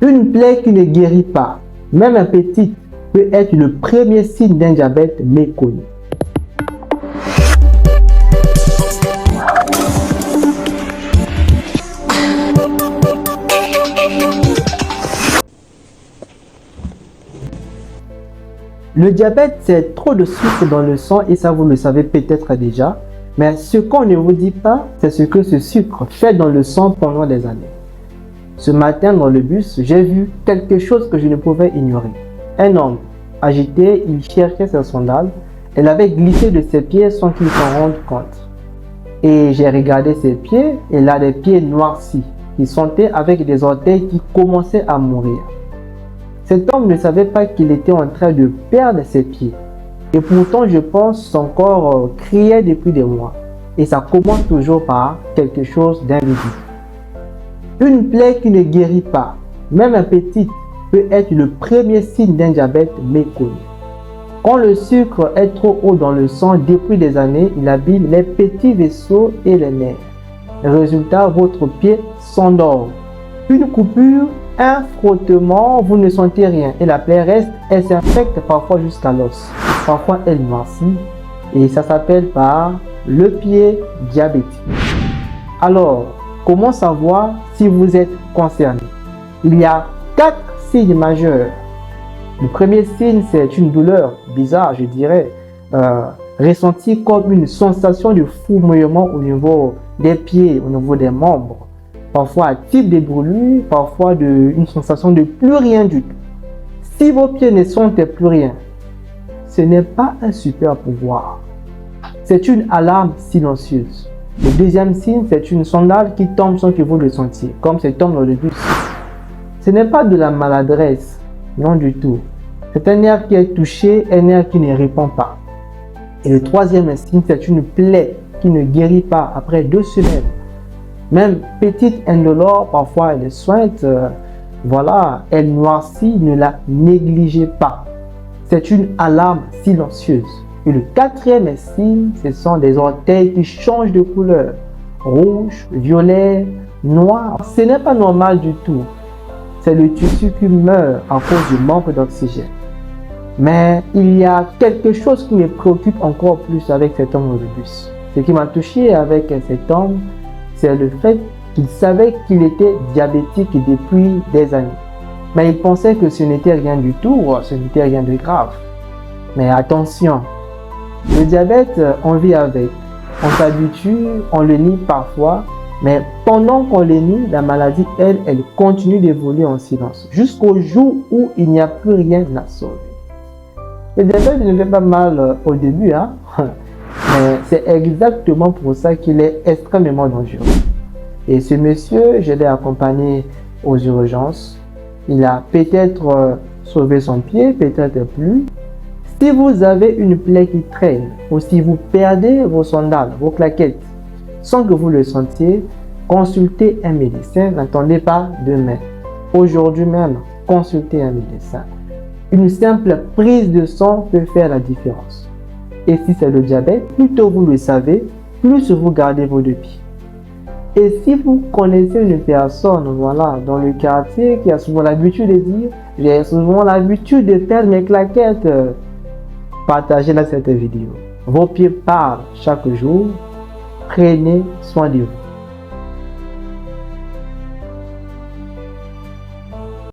Une plaie qui ne guérit pas, même un petit, peut être le premier signe d'un diabète méconnu. Le diabète, c'est trop de sucre dans le sang et ça vous le savez peut-être déjà. Mais ce qu'on ne vous dit pas, c'est ce que ce sucre fait dans le sang pendant des années. Ce matin dans le bus, j'ai vu quelque chose que je ne pouvais ignorer. Un homme agité, il cherchait ses sandales. Elle avait glissé de ses pieds sans qu'il s'en rende compte. Et j'ai regardé ses pieds, et il a des pieds noircis, qui sentaient avec des orteils qui commençaient à mourir. Cet homme ne savait pas qu'il était en train de perdre ses pieds. Et pourtant, je pense, son corps criait depuis des mois. Et ça commence toujours par quelque chose d'invisible. Une plaie qui ne guérit pas, même un petit, peut être le premier signe d'un diabète méconnu. Quand le sucre est trop haut dans le sang depuis des années, il abîme les petits vaisseaux et les nerfs. Résultat, votre pied s'endort. Une coupure, un frottement, vous ne sentez rien et la plaie reste, elle s'infecte parfois jusqu'à l'os. Parfois elle noircit et ça s'appelle par le pied diabétique. Alors, comment savoir si vous êtes concerné? Il y a 4 signes majeurs. Le premier signe, c'est une douleur bizarre, je dirais, ressentie comme une sensation de fourmillement au niveau des pieds, au niveau des membres. Parfois un type de brûlure, parfois une sensation de plus rien du tout. Si vos pieds ne sentent plus rien, ce n'est pas un super pouvoir. C'est une alarme silencieuse. Le deuxième signe, c'est une sandale qui tombe sans que vous le sentiez, comme cet homme dans le bus. Ce n'est pas de la maladresse, non du tout. C'est un nerf qui est touché, un nerf qui ne répond pas. Et le troisième signe, c'est une plaie qui ne guérit pas après 2 semaines. Même petite indolore, parfois elle est sointe, voilà, elle noircit, ne la négligez pas. C'est une alarme silencieuse. Et le quatrième signe, ce sont des orteils qui changent de couleur. Rouge, violet, noir. Ce n'est pas normal du tout. C'est le tissu qui meurt à cause du manque d'oxygène. Mais il y a quelque chose qui me préoccupe encore plus avec cet homme au bus. Ce qui m'a touché avec cet homme, c'est le fait qu'il savait qu'il était diabétique depuis des années. Mais il pensait que ce n'était rien du tout, ce n'était rien de grave. Mais attention, le diabète, on vit avec. On s'habitue, on le nie parfois, mais pendant qu'on le nie, la maladie, elle continue d'évoluer en silence, jusqu'au jour où il n'y a plus rien à sauver. Le diabète ne fait pas mal au début, hein? Mais c'est exactement pour ça qu'il est extrêmement dangereux. Et ce monsieur, je l'ai accompagné aux urgences. Il a peut-être sauvé son pied, peut-être plus. Si vous avez une plaie qui traîne, ou si vous perdez vos sandales, vos claquettes, sans que vous le sentiez, consultez un médecin. N'attendez pas demain. Aujourd'hui même, consultez un médecin. Une simple prise de sang peut faire la différence. Et si c'est le diabète, plus tôt vous le savez, plus vous gardez vos 2 pieds. Et si vous connaissez une personne, voilà, dans le quartier qui a souvent l'habitude de dire « J'ai souvent l'habitude de perdre mes claquettes », partagez-la cette vidéo. Vos pieds parlent chaque jour. Prenez soin de vous.